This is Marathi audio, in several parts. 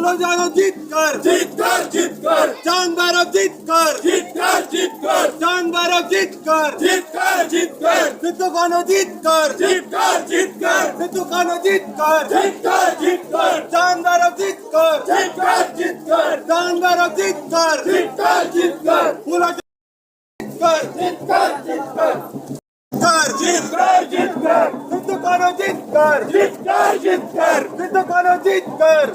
भूलो जानो जीत कर जानदारों जीत कर जानदारों जीत कर सिद्धू कानो जीत कर सिद्धू कानो जीत कर जानदारों जीत कर जानदारों जीत कर भूलो जीत कर सिद्धू कानो जीत कर सिद्धू कानो जीत कर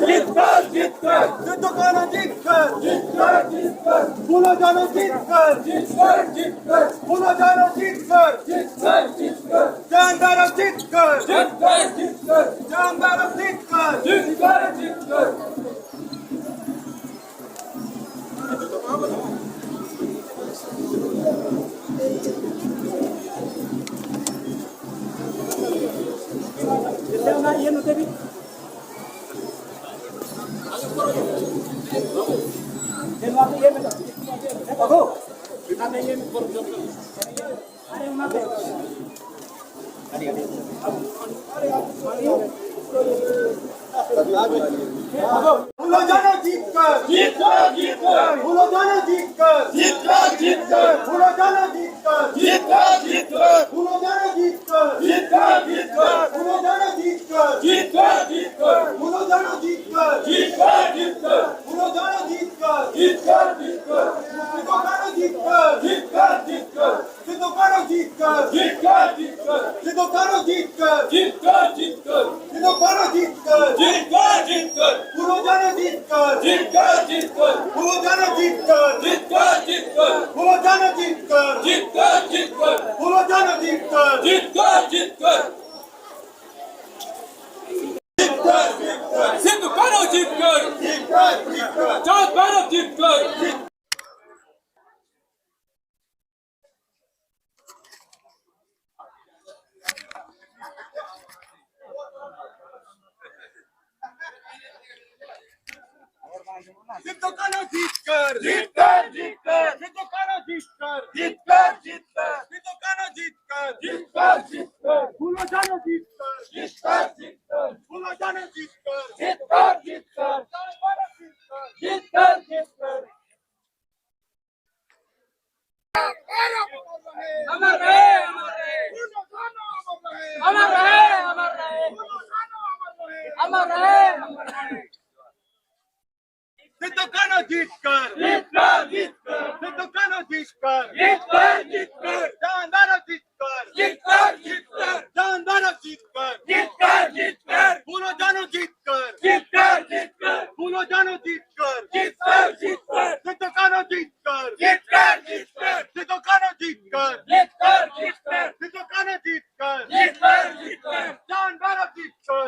सिद्धू कानो जीत कर भूलो जानो जीत कर भूलो जानो जीत कर जानदारों जीत कर जानदारों जीत कर ये नते भी ये में देखो ना ये अरे वहां पे भूलो जानो जीत कर भूलो जानो जीत कर भूलो जानो जीत कर भूलो जानो जीत कर भूलो जानो जीत कर भूलो जानो जीत कर भूलो जानो जीत कर सिद्धू कानो जीत कर सिद्धू कानो जीत कर सिद्धू कानो जीत कर सिद्धू कानो जीत कर भूलो जानो जीत कर भूलो जानो जीत कर भूलो जानो जीत कर भूलो जानो जीत कर सिद्धू कानो जीत कर जानदारों जीत कर सिद्धू कानो जीत कर सिद्धू कानो जीत कर सिद्धू कानो जीत कर भूलो जानो जीत कर भूलो जानो जीत कर अमर रहे अमर रहे सिद्धू कानो जीत कर सिद्धू कानो जीत कर जानदारों जीत कर जानदारों जीत कर भूलो जानो जीत कर भूलो जानो जीत कर सिद्धू कानो जीत कर सिद्धू कानो जीत कर सिद्धू कानो जीत कर जानदारों जीत कर